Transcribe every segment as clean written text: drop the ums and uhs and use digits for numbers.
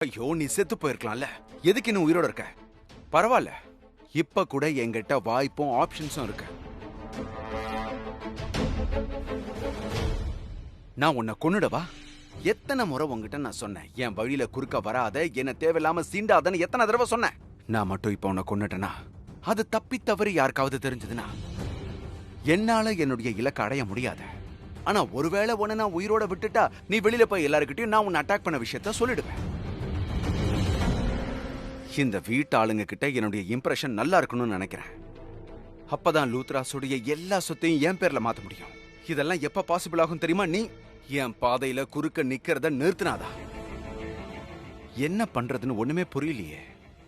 ஐயோ, நீ செத்து போயிருக்கலாம்ல. எதுக்கு இன்னும் உயிரோட இருக்க? பரவாயில்ல, இப்ப கூட என்கிட்ட வாய்ப்பும் ஆப்ஷன்ஸும் இருக்கு. நான் உன்னை கொன்னுடவா? எத்தனை முறை உங்ககிட்ட நான் சொன்னேன், என் வழியில குறுக்க வராத, என்ன தேவையில்லாம சீண்டாதன்னு எத்தனை தடவை சொன்னேன். நான் மட்டும் இப்ப உன்னை கொன்னுட்டேனா, அது தப்பி தவறி யாருக்காவது தெரிஞ்சதுன்னா என்னால என்னுடைய இலக்கை அடைய முடியாது. ஆனா ஒருவேளை உன்னை நான் உயிரோட விட்டுட்டா, நீ வெளியில போய் எல்லாருக்கிட்டையும் நான் உன்னை அட்டாக் பண்ண விஷயத்த சொல்லிடுவேன். இந்த வீட்டு ஆளுங்க கிட்ட என்னுடைய இம்ப்ரெஷன் நல்லா இருக்கணும்னு நினைக்கிறேன். அப்பதான் லூத்ராஸுடைய எல்லா சொத்தையும் என் பேர்ல மாத்த முடியும். இதெல்லாம் எப்ப பாசிபிள் ஆகும் தெரியுமா? நீ என் பாதையில குறுக்க நிக்கிறத நிறுத்தினாதா. என்ன பண்றதுன்னு ஒண்ணுமே புரியலையே.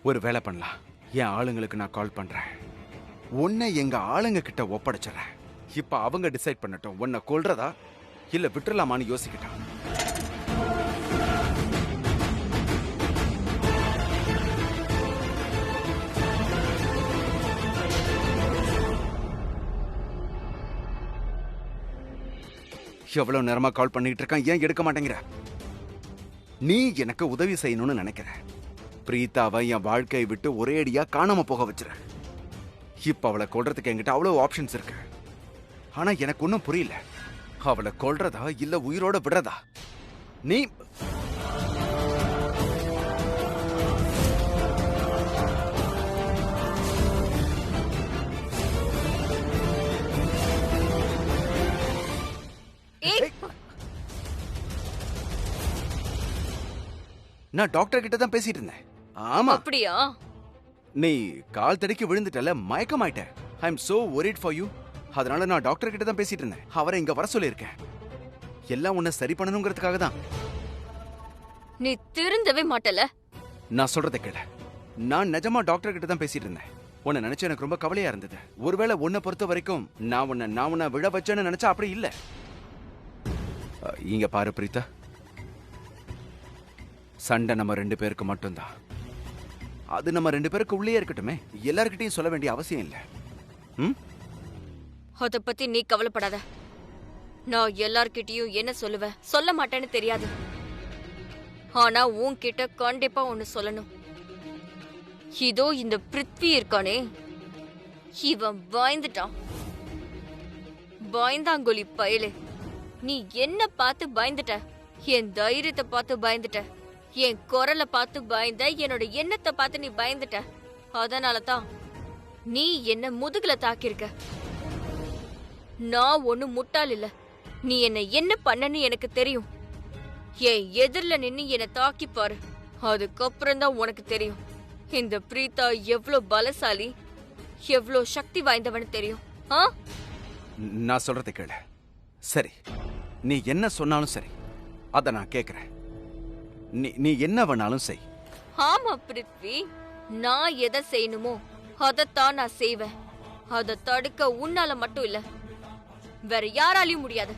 ஒரு வேலை பண்ணலாம், என் ஆளுங்களுக்கு நான் கால் பண்றேன், உன்னை எங்க ஆளுங்க கிட்ட ஒப்படைச்சிடறேன். இப்ப அவங்க டிசைட் பண்ணட்டும், உன்னை கொல்றதா இல்ல விட்டுறலாமான்னு யோசிக்கிட்டான். எவ்வளவு நேரமா கால் பண்ணிட்டு இருக்கான், ஏன் எடுக்க மாட்டேங்கிற? நீ எனக்கு உதவி செய்யணும்னு நினைக்கிற. பிரீத்தாவை என் வாழ்க்கையை விட்டு ஒரே அடியா காணாம போக வச்சிர. இப்ப அவளை கொல்றதுக்கு என்கிட்ட அவ்வளவு ஆப்ஷன்ஸ் இருக்கு. ஆனா எனக்கு ஒன்னும் புரியல, அவளை கொல்றதா இல்ல உயிரோட விடுறதா? நீ நான் டாக்டர் கிட்ட தான் பேசிட்டு இருந்தேன். ஆமா. அப்படியா? நீ கால் தடிக்கு விழுந்துட்டல, மயக்கமாயிட்ட. I am so worried for you. அதனால நான் டாக்டர் கிட்ட தான் பேசிட்டு இருந்தேன். அவரை இங்க வர சொல்லியிருக்கேன். எல்லாம் உன்னை சரி பண்ணணுங்கிறதுக்காக தான். நீ திருந்தவே மாட்டல. நான் சொல்றதை கேளு. நான் நிஜமா டாக்டர் கிட்ட தான் பேசிட்டு இருந்தேன். உன்னை நினைச்சு எனக்கு ரொம்ப கவலையா இருந்தது. ஒருவேளை உன்னை பொறுத்த வரைக்கும் நான் உன்னை விழ வச்சேன்னு நினைச்சா அப்படி இல்ல. இங்க பாரு பிரீதா, சண்டை நம்ம 2 பேருக்கு மட்டும்தான். அது நம்ம 2 பேருக்கு உள்ளே இருக்கட்டுமே, எல்லார்கிட்டையும் சொல்ல வேண்டிய அவசியம் இல்ல. அத பத்தி நீ கவலைப்படாத. நான் எல்லார்கிட்டயும் என்ன சொல்லுவேன் சொல்ல மாட்டேன்னு தெரியாது. ஆனா உன்கிட்ட கண்டிப்பா ஒண்ணு சொல்லணும். இதோ இந்த பிருத்வி இருக்கானே, இவன் பயந்துட்டான். பயந்தாங்கொலி பயலே, நீ என்ன பார்த்து பயந்துட்ட, என் தைரியத்தை பார்த்து பயந்துட்ட, என் குரலை பார்த்து பயந்த, என்னோட எண்ணத்தை பார்த்து நீ பயந்துட்ட. அதனாலதான் நீ என்ன முதுகுல தாக்கியிருக்க. நான் ஒண்ணு முட்டாள் இல்ல. நீ என்ன பண்ணன்னு எனக்கு தெரியும். என் எதிரில நின்னு என்ன தாக்கி பாரு, அதுக்கப்புறம் தான் உனக்கு தெரியும் இந்த பிரீதா எவ்வளவு பலசாலி, எவ்வளவு சக்தி வாய்ந்தவன்னு தெரியும். நான் சொல்றதை கேளு. சரி, நீ என்ன சொன்னாலும் சரி, அத நான் கேக்குறேன். நீ என்ன வேணாலும் செய். ஆமா பிருத்வி, நான் எதை செய்யணுமோ அதத்தான் நான் செய்வேன். அதை தடுக்க உன்னால மட்டும் இல்ல, வேற யாராலையும் முடியாது.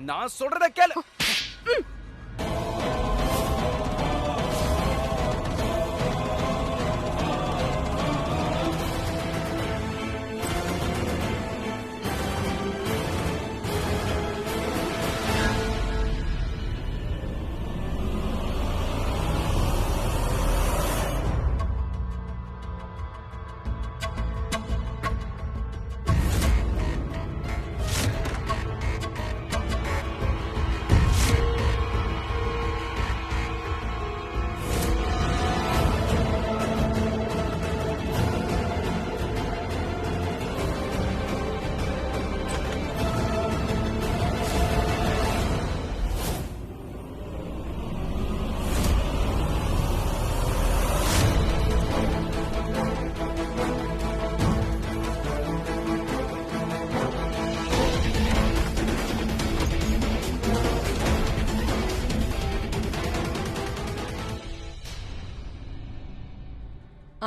நான் சொல்றத கேளு.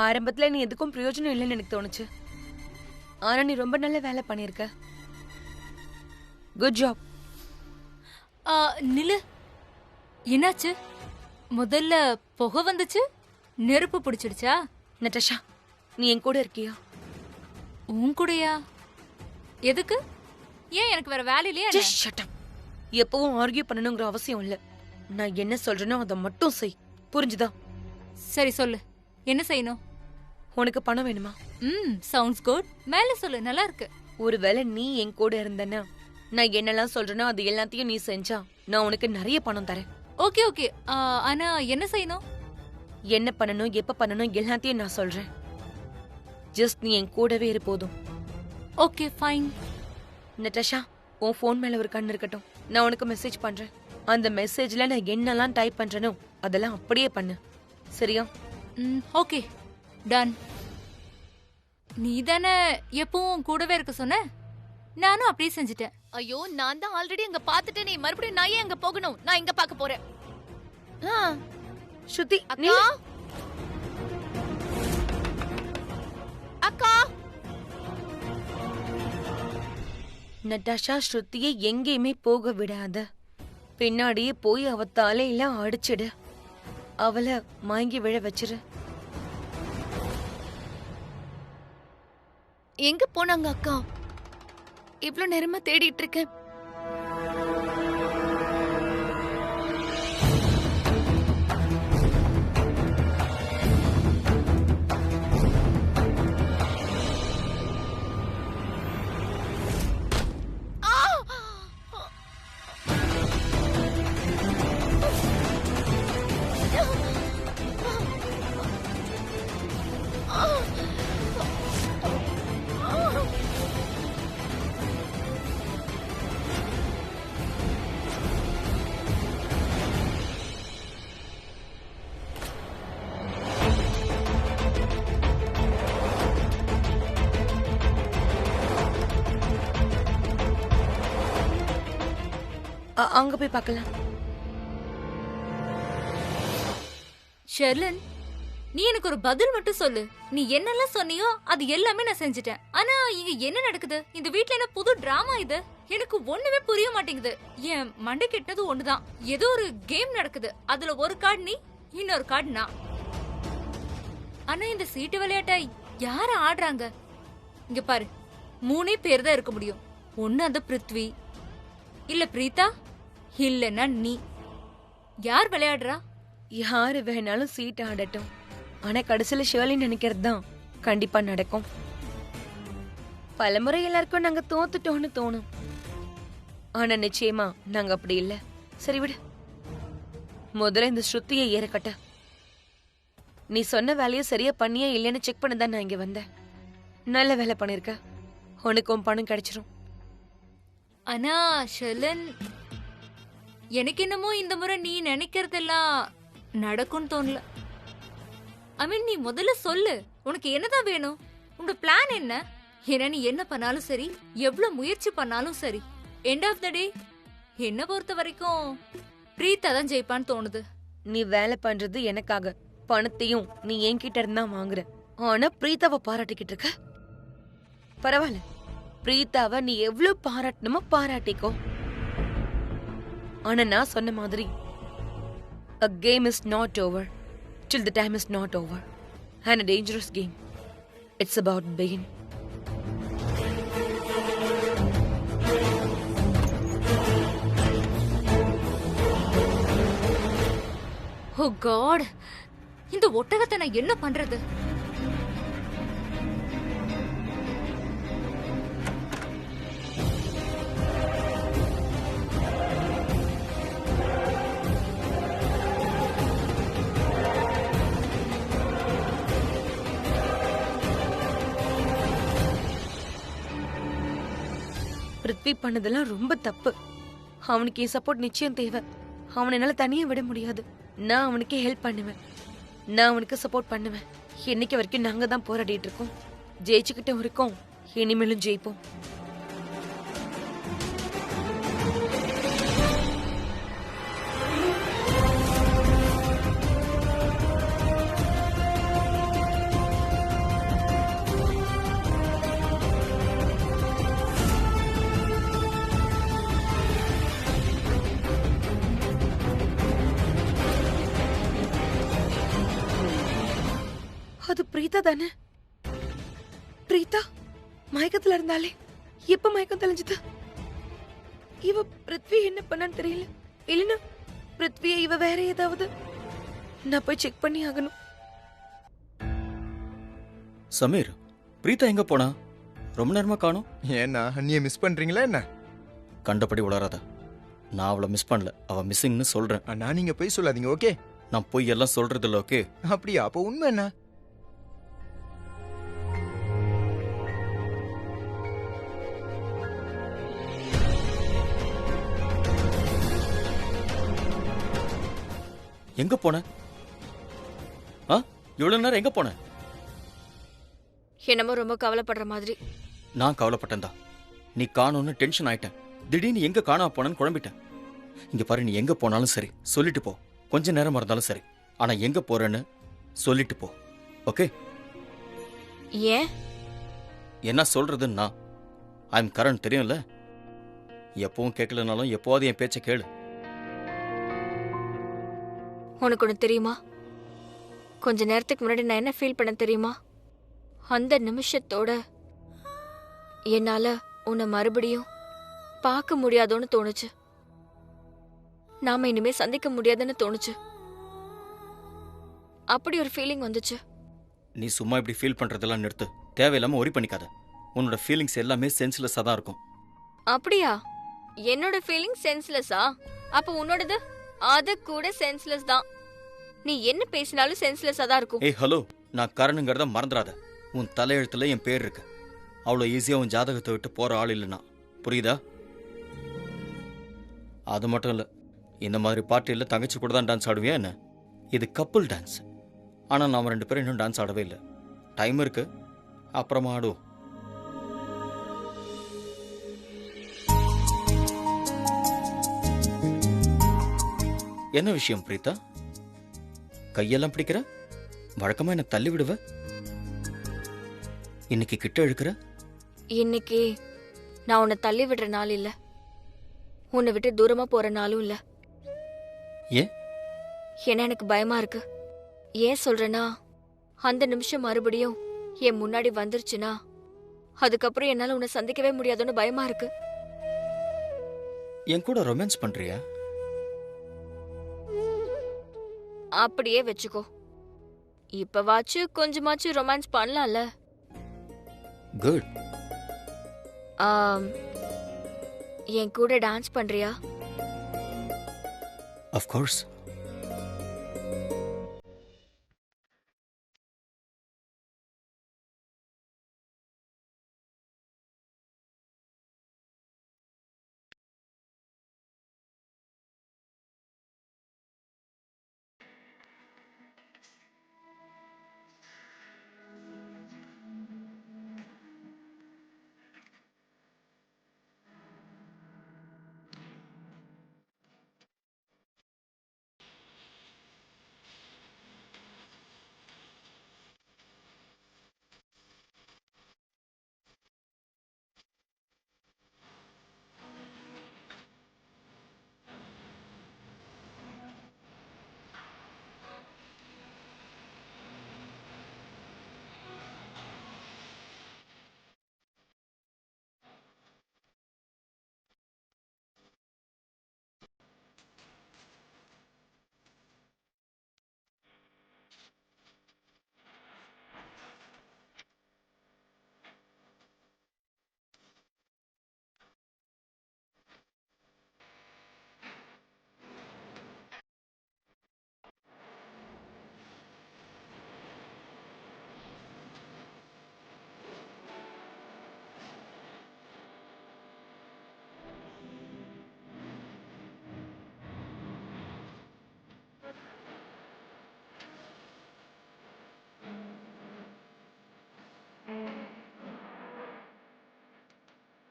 ஆரம்பத்துல நீ எதுக்கும் பிரயோஜனம் இல்லைன்னு எனக்கு தோணுச்சு. ஆனா நீ ரொம்ப நல்ல வேலை பண்ணிருக்க. Good job. நிலு, என்னாச்சு? முதல்ல புகை வந்துச்சு, நெருப்பு பிடிச்சிடுச்சா? நட்டாஷா, நீ என் கூட இருக்கியா? உன் கூடயா? எதுக்கு? ஏன், எனக்கு வேற வேலை இல்லையா? எப்பவும் ஆர்கியூ பண்ணணுங்கிற அவசியம் இல்ல. நான் என்ன சொல்றேனோ அதை மட்டும் செய், புரிஞ்சுதா? சரி சொல்லு, என்ன செய்யணும்? உனக்கு பணம் வேணுமா? Sounds good. மேல சொல்லு, நல்லா இருக்கு. ஒருவேளை நீ என் கூட இருந்தனா நான் என்னெல்லாம் சொல்றேனோ அது எல்லாத்தையும் நீ செஞ்சா நான் உனக்கு நிறைய பணம் தரேன். Okay okay. ஆனா என்ன செய்யணும்? என்ன பண்ணணும், எப்ப பண்ணணும் எல்லாத்தையும் நான் சொல்றேன். ஜஸ்ட் நீ என் கூடவே இரு போதும். Okay fine. நட்டாஷா, உன் ஃபோன் மேல ஒரு கண்ணு இருக்கட்டும். நான் உனக்கு மெசேஜ் பண்றேன். அந்த மெசேஜ்ல நான் என்னெல்லாம் டைப் பண்றேனோ அதெல்லாம் அப்படியே பண்ணு, சரியா? Okay done. நீ தானே எப்பவும் கூடவே இருக்க சொன்ன, நானும் அப்படியே செஞ்சுட்டேன். ஐயோ, நான் தான் ஆல்ரெடி அங்க பாத்துட்டேனே, மறுபடியும் நான் ஏன் அங்க போகணும்? நான் இங்க பாக்க போறேன். ஸ்ருதி, அக்கா அக்கா. நட்டாஷா ஸ்ருதியை எங்கேயுமே போக விடாத. பின்னாடியே போய் அவ தலையில அடிச்சிடு. அவளை மயங்கி விழ வச்சிரு. எங்க போனாங்க அக்கா? இவ்ளோ நேரமா தேடிட்டு இருக்கேன். அங்க போய் பார்க்கலாம். ஷெர்லின், நீ எனக்கு ஒரு பதில் மட்டும் சொல்லு. நீ என்னெல்லாம் சொன்னியோ அது எல்லாமே நான் செஞ்சுட்டேன். ஆனா இங்க என்ன நடக்குது? இந்த வீட்ல என்ன புது டிராமா இது? எனக்கு ஒண்ணுமே புரிய மாட்டேங்குது. என் மண்டை கெட்டது ஒண்ணுதான். ஏதோ ஒரு கேம் நடக்குது. அதுல ஒரு கார்டு நீ, இன்னொரு கார்டு நான். ஆனா இந்த சீட்டு விளையாட்டை யார ஆடுறாங்க? இங்க பாரு, 3 பேர் தான் இருக்க முடியும். ஒண்ணு அந்த பிருத்வி, இல்ல பிரீதா, இல்லன்னா நீ. யார் விளையாடுறா? யாரு வேணாலும் சீட் ஆடட்டும். ஆனா கடைசியில ஷேர்லி நினைக்கிறது தான் கண்டிப்பா நடக்கும். பலமுறை எல்லாருக்கும் நாங்க தோத்துட்டோம்னு தோணும். ஆனா நிச்சயமா நாங்க அப்படி இல்ல. சரி விடு, முதல்ல இந்த ஸ்ருதியை ஏறக்கட்ட. நீ சொன்ன வேலையை சரியா பண்ணியா இல்லைன்னு செக் பண்ண தான் நான் இங்க வந்தேன். நல்ல வேலை பண்ணிருக்க. உனக்கும் பணம் கிடைச்சிரும். ஆனா ஷெர்லின், எனக்கு என்னமோ இந்த முறை நீ நினைக்கிறதெல்லாம் நடக்கும்னு தோணல. ஐ மீன், நீ முதல்ல சொல்லு, உனக்கு என்னதான் வேணும்? உன்னோட பிளான் என்ன? ஏன்னா நீ என்ன பண்ணாலும் சரி, எவ்வளவு முயற்சி பண்ணாலும் சரி, எண்ட் ஆஃப் த டே என்ன பொறுத்த வரைக்கும் பிரீத்தா தான் ஜெயிப்பான்னு தோணுது. நீ வேலை பண்றது எனக்காக. பணத்தையும் நீ என்கிட்ட இருந்தா வாங்குற. ஆனா பிரீத்தாவை பாராட்டிக்கிட்டு இருக்க. பரவாயில்ல, பிரீத்தாவை நீ எவ்வளவு பாராட்டணுமோ பாராட்டிக்கோ. ஆனா நான் சொன்ன மாதிரி a game is not over till the time is not over, and a dangerous game. It's about begin. Oh God, இந்த ஒட்டகத்தை நான் என்ன பண்றது? பிருத்வி பண்ணதெல்லாம் ரொம்ப தப்பு. அவனுக்கு என் சப்போர்ட் நிச்சயம் தேவை. அவனை என்னால தனியா விட முடியாது. நான் அவனுக்கு ஹெல்ப் பண்ணுவேன். நான் அவனுக்கு சப்போர்ட் பண்ணுவேன். இன்னைக்கு வரைக்கும் நாங்க தான் போராடிட்டு இருக்கோம். ஜெயிச்சுக்கிட்டும் இருக்கோம். இனிமேலும் ஜெயிப்போம். அது பிரீதா தானே? பிரீதா மயக்கத்துல இருந்தாலே. எப்ப மயக்கம் தெளிஞ்சது? இவ பிருத்வி என்ன பண்ணான்னு தெரியல. இல்லைன்னா பிருத்வியை இவ வேற ஏதாவது. நான் போய் செக் பண்ணி ஆகணும். சமீர், பிரீதா எங்க போனா? ரொம்ப நேரமா காணோம். ஏன்னா அண்ணியை மிஸ் பண்றீங்களா என்ன? கண்டபடி உளராத. நான் அவளை மிஸ் பண்ணல, அவ மிஸ்ஸிங்னு சொல்றேன். அண்ணா நீங்க போய் சொல்லாதீங்க, ஓகே? நான் போய் எல்லாம் சொல்றது இல்ல, ஓகே? அப்படியா? அப்போ உண்மை என்ன? எங்க போன? இவ்வளவு நேரம் எங்க போன? என்னமோ ரொம்ப கவலைப்படுற மாதிரி. நான் கவலைப்பட்டேன் தான். நீ காணோன்னு டென்ஷன் ஆயிட்டேன். திடீர்னு எங்க காணாம போனேன்னு குழம்பிட்டேன். இங்க பாரு, நீ எங்க போனாலும் சரி சொல்லிட்டு போ. கொஞ்ச நேரம் இருந்தாலும் சரி, ஆனா எங்க போறேன்னு சொல்லிட்டு போ, ஓகே? ஏன்? என்ன சொல்றதுன்னா, ஐ எம் கரண், தெரியும்ல? எப்பவும் கேட்கலனாலும் எப்போவாது என் பேச்ச கேளு. உனக்கு ஒண்ணு தெரியுமா? கொஞ்ச நேரத்துக்கு முன்னாடி நான் என்ன ஃபீல் பண்ண தெரியுமா? அந்த நிமிஷத்தோட என்னால உன்னை மறுபடியும் பார்க்க முடியாதோன்னு தோணுச்சு. நாம இனிமே சந்திக்க முடியாதுன்னு தோணுச்சு. அப்படி ஒரு ஃபீலிங் வந்துச்சு. நீ சும்மா இப்படி ஃபீல் பண்றதெல்லாம் நிறுத்து. தேவையில்லாம ஒரி பண்ணிக்காத. உன்னோட ஃபீலிங்ஸ் எல்லாமே சென்ஸ்லெஸ்ஸா தான் இருக்கும். அப்படியா? என்னோட ஃபீலிங் சென்ஸ்லெஸ்ஸா? அப்ப உன்னோடது? அது கூட சென்ஸ்லெஸ் தான். நீ என்ன பேசினாலும் சென்ஸ்லெஸ்ஸா தான் இருக்கும். ஏய் ஹலோ, நான் கரணுங்கிறத மறந்துடாத. உன் தலையெழுத்துல என் பேர் இருக்கு. அவ்வளோ ஈஸியா உன் ஜாதகத்தை விட்டு போற ஆள் இல்லைனா, புரியுதா? அது மட்டும் இல்ல, இந்த மாதிரி பார்ட்டியில தங்கச்சி கூட தான் டான்ஸ் ஆடுவியா என்ன? இது கப்புள் டான்ஸ். ஆனா நாம 2 பேரும் இன்னும் டான்ஸ் ஆடவே இல்லை. டைம் இருக்கு, அப்புறமா ஆடுவோம். என்ன விஷயம் பிரீதா? கையெல்லாம் பிடிக்கிற? வழக்கமா என்ன தள்ளி விடுவ, இன்னைக்கு கிட்ட இழுக்கிற? இன்னைக்கு நான் உன்னை தள்ளி விடுற நாள் இல்ல, உன்னை விட்டு தூரமா போற நாளும் இல்ல. ஏன்? ஏன்னா எனக்கு பயமா இருக்கு. ஏன் சொல்றேன்னா, அந்த நிமிஷம் மறுபடியும் என் முன்னாடி வந்துருச்சுன்னா அதுக்கப்புறம் என்னால உன்னை சந்திக்கவே முடியாதுன்னு பயமா இருக்கு. என் கூட ரொமான்ஸ் பண்றியா? அப்படியே வச்சுக்கோ. இப்பவாச்சு கொஞ்சமாச்சு ரொமான்ஸ் பண்ணலாம்ல. குட். என் கூட டான்ஸ் பண்றியா? Of course.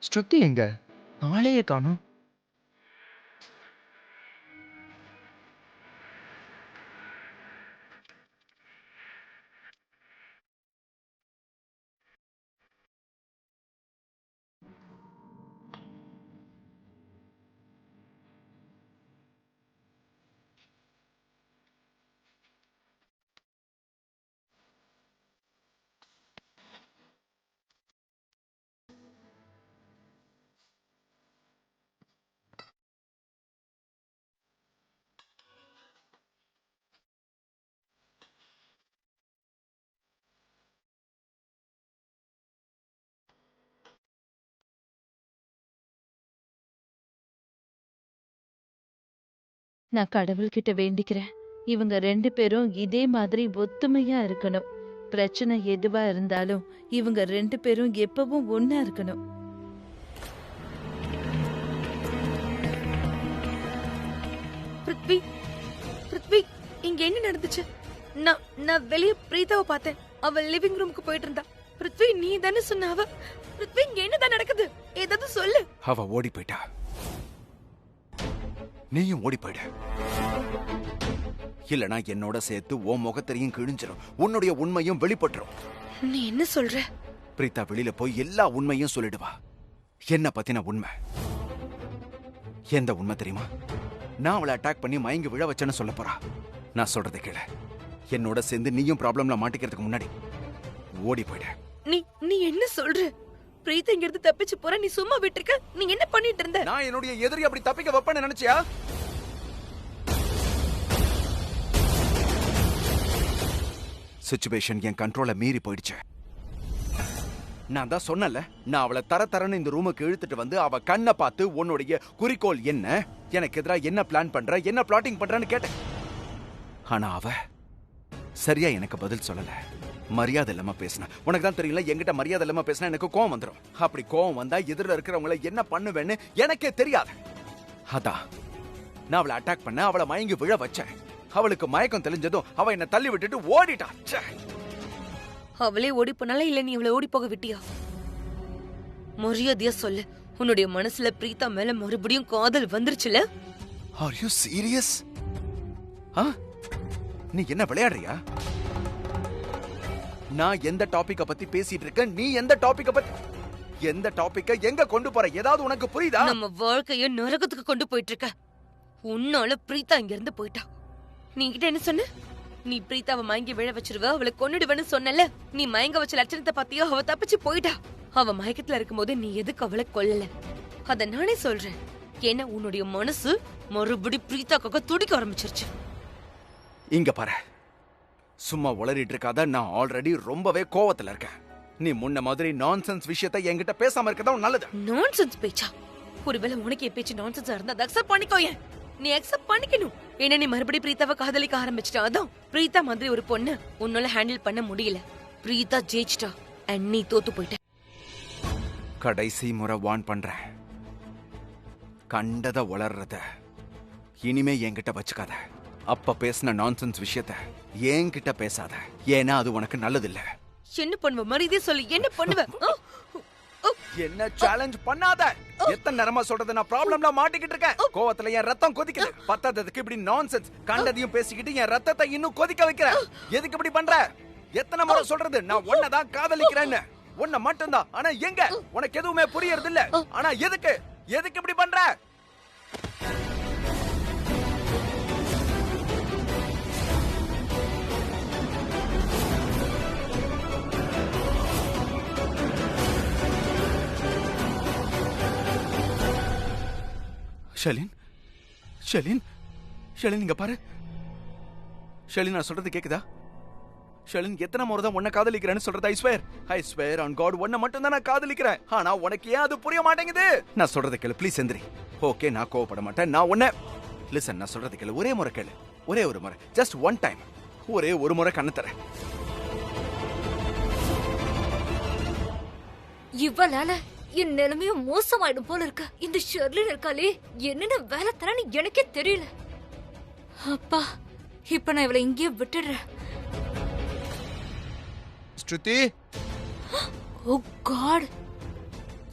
ஸ்ருதி எங்க? ஆளையே காணோம். நான் கடவுள்கிட்ட வேண்டிக்கிறேன், இவங்க 2 பேரும் இதே மாதிரி ஒத்துமையா இருக்கணும். பிரச்சனை எதுவா இருந்தாலும் இவங்க 2 பேரும் எப்பவும் ஒண்ணா இருக்கணும். பிருத்வி, பிருத்வி, இங்க என்ன நடந்துச்சு? நான் வெளிய பிரீதாவை பார்த்தேன். அவ லிவிங் ரூமுக்கு போயிட்டு இருந்தா. பிருத்வி, நீ தானே சொன்ன அவ? பிருத்வி, இங்க என்னதான் நடக்குது? ஏதாவது சொல்லு. அவ ஓடி போயிட்டா. நீயும் ஓடி போயிடு. இல்லனா என்னோட சேர்த்து உன் முகத்தையும் கிழிஞ்சிரும், உன்னுடைய உண்மையும் வெளிப்பட்டுரும். நீ என்ன சொல்ற? பிரீதா வெளியில போய் எல்லா உண்மையும் சொல்லிடுவா. என்ன பத்தின உண்மை. எந்த உண்மை தெரியுமா? நான் அவளை அட்டாக் பண்ணி மயங்கி விழ வச்சேன்னு சொல்ல போறா. நான் சொல்றதை கேளு. என்னோட சேர்ந்து நீயும் ப்ராப்ளம்ல மாட்டிக்கிறதுக்கு முன்னாடி ஓடி போயிடு. நீ என்ன சொல்ற? பிரீதா இங்க இருந்து தப்பிச்சு போற, நீ சும்மா விட்டுருக்க? நீ என்ன பண்ணிட்டு இருந்த? நான் என்னுடைய எதிரி அப்படி தப்பிக்க வைப்பேன்னு நினைச்சியா? சிச்சுவேஷன் என் கண்ட்ரோல மீறி போயிடுச்சு. நான் தான் சொன்னல, நான் அவளை தரன்னு இந்த ரூமுக்கு இழுத்துட்டு வந்து அவ கண்ணை பார்த்து உன்னுடைய குறிக்கோள் என்ன, எனக்கு எதிராக என்ன பிளான் பண்ற, என்ன பிளாட்டிங் பண்றன்னு கேட்டேன். ஆனா அவ சரியா எனக்கு பதில் சொல்லல. மரியாதை இல்லாம பேசினா. உனக்கு தான் தெரியல, என்கிட்ட மரியாதை இல்லாம பேசினா எனக்கு கோவம் வந்துடும். அப்படி கோவம் வந்தா எதிரில் இருக்கிறவங்கள என்ன பண்ணுவேன்னு எனக்கே தெரியாது. அதான் நான் அவளை அட்டாக் பண்ண, அவளை மயங்கி விழ வச்சேன். அவளுக்கு மயக்கம் தெளிஞ்சதும் அவ என்ன தள்ளி விட்டுட்டு ஓடிட்டா. அவளே ஓடி போனால, இல்ல நீ அவளை ஓடி போக விட்டியா? மரியாதையா சொல்லு. உன்னுடைய மனசுல பிரீதா மேல மறுபடியும் காதல் வந்துருச்சுல? Are you serious? நீ என்ன விளையாடுறியா? நான் எந்த டாபிக்க பத்தி பேசிட்டு இருக்கேன், நீ எந்த டாபிக்க பத்தி, எந்த டாபிக்க எங்க கொண்டு போற, ஏதாவது உனக்கு புரியுதா? நம்ம வாழ்க்கைய நரகத்துக்கு கொண்டு போயிட்டு இருக்க. உன்னால பிரீதா இங்க இருந்து போயிட்டா. நீ கிட்ட என்ன சொன்ன? நீ பிரீதாவை மயங்கி விழ வச்சிருவ, அவளை கொன்னுடுவேன்னு சொன்னல. நீ மயங்க வச்ச லட்சணத்தை பத்தியோ? அவ தப்பிச்சு போயிட்டா. அவ மயக்கத்துல இருக்கும்போது நீ எதுக்கு அவளை கொல்லல? அத நானே சொல்றேன். ஏன்னா உன்னுடைய மனசு மறுபடி பிரீதாக்காக துடிக்க ஆரம்பிச்சிருச்சு. இங்க பாரு, சும்மா உளறிட்டு இருக்காத. நான் ஆல்ரெடி ரொம்பவே கோவத்துல இருக்கேன். நீ முன்ன மாதிரி நான்சென்ஸ் விஷயத்தை என்கிட்ட பேசாம இருக்கதான் நல்லது. நான்சென்ஸ் பேச்சா? ஒருவேளை உனக்கு என் பேச்சு நான்சென்ஸா இருந்தா அதை அக்செப்ட் பண்ணிக்கோ. ஏன் நீ அக்செப்ட் பண்ணிக்கணும்? ஏன்னா நீ மறுபடியும் பிரீதாவை காதலிக்க ஆரம்பிச்சிட்டா. அதான் பிரீதா மாதிரி ஒரு பொண்ணு உன்னால ஹேண்டில் பண்ண முடியல. பிரீதா ஜெயிச்சிட்டா and நீ தோத்து போயிட்ட. கடைசி முறை வான் பண்றேன். கண்டத உளறத இனிமே என்கிட்ட வச்சுக்காத. அப்ப பேசின நான்சென்ஸ் விஷயத்த என்கிட்ட பேசாத. ஏன்னா அது உனக்கு நல்லதில்ல. என்ன பண்ணுவ? மரியாதையா சொல்லு, என்ன பண்ணுவ? என்ன சேலஞ்ச் பண்ணாத. எத்தனை நேரமா சொல்றது, நான் ப்ராப்ளம்ல மாட்டிக்கிட்டு இருக்கேன். கோவத்துல என் ரத்தம் கொதிக்குது. பத்தாததுக்கு இப்படி நான்சென்ஸ் கண்டதையும் பேசிக்கிட்டு என் ரத்தத்தை இன்னும் கொதிக்க வைக்கிற. எதுக்கு இப்படி பண்ற? எத்தனை முறை சொல்றது, நான் உன்னதான் காதலிக்கிறேன்னு. உன்னை மட்டும்தான். ஆனா எங்க உனக்கு எதுவுமே புரியறது இல்ல. ஆனா எதுக்கு எதுக்கு இப்படி பண்ற? ஷலின், ஷலின், ஷலின் இங்க பாரு. ஷலின், நான் சொல்றது கேக்குதா? ஷலின், எத்தனை முறை தான் உன்னை காதலிக்கிறேன்னு சொல்றது? ஐ ஸ்வேர் ஆன் காட், உன்னை மட்டும் தான் நான் காதலிக்கிறேன். ஆனா உனக்கு ஏன் அது புரிய மாட்டேங்குது? நான் சொல்றது கேளு ப்ளீஸ் எந்திரி. ஓகே, நான் கோவப்பட மாட்டேன். நான் உன்னை லிசன், நான் சொல்றது கேளு. ஒரே முறை கேளு, ஒரே ஒரு முறை, ஜஸ்ட் ஒன் டைம். ஒரே ஒரு முறை கண்ணு தரேன். இவளால என் நிலைமையும் மோசமாயிடும் போல இருக்கு. இந்த ஷெர்லின் இருக்காளே, என்னென்ன வேலை தரான்னு எனக்கே தெரியல. அப்பா, இப்ப நான் இவளை இங்கேயே விட்டுடுறேன். ஸ்ருதி, ஓ காட்,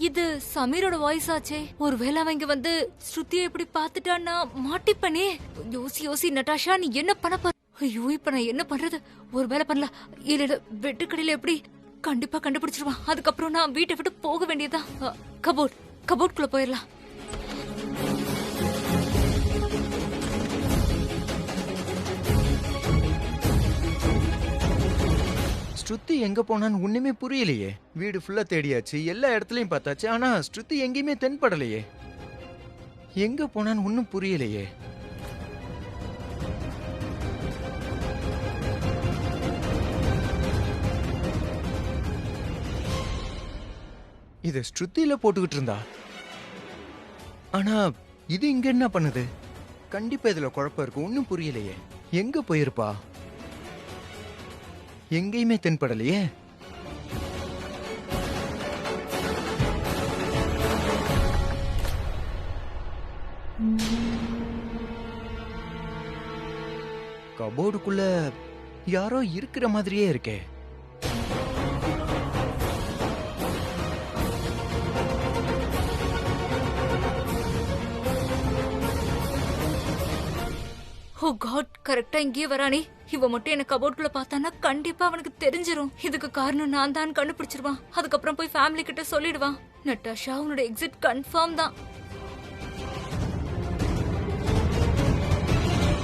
இது சமீரோட வாய்ஸ் ஆச்சே. ஒருவேளை அவன் இங்க வந்து ஸ்ருதியை இப்படி பாத்துட்டான்னா மாட்டிப்பனே. யோசி நட்டாஷா, நீ என்ன பண்ண போற? ஐயோ, இப்ப நான் என்ன பண்றது? ஒரு வேலை பண்ணலாம். இல்ல வெட்டுக்கடையில எப்படி கண்டிப்பா கண்டுபிடிச்சிருவான். அதுக்கப்புறம் நான் வீட்டை விட்டு போக வேண்டியதான். கபோர்ட்குள்ள போயிடலாம். ஸ்ருதி எங்க போனான்னு ஒண்ணுமே புரியலையே. வீடு ஃபுல்லா தேடியாச்சு, எல்லா இடத்துலயும் பார்த்தாச்சு. ஆனா ஸ்ருதி எங்கேயுமே தென்படலையே. எங்க போனான்னு ஒன்னும் புரியலையே. இத ஸ்ருதியில போட்டுக்கிட்டு இருந்தா. ஆனா இது இங்க என்ன பண்ணுது? கண்டிப்பா இதுல குழப்பம் இருக்கு. ஒன்னும் புரியலையே. எங்க போயிருப்பா? எங்கேயுமே தென்படலையே. கபோர்டுக்குள்ள யாரோ இருக்கிற மாதிரியே இருக்கே. ஓ காட், கரெக்டா இங்கேயே வரானே. இவ மட்டும் என்ன கபோர்டுக்குள்ள பார்த்தானா கண்டிப்பா அவனுக்கு தெரிஞ்சிரும். இதுக்கு காரணம் நான் தான் கண்டுபிடிச்சிருவான். அதுக்கப்புறம் போய் ஃபேமிலி கிட்ட சொல்லிடுவான். நட்டாஷா, உன்னோட எக்ஸிட் கன்ஃபார்ம் தான்.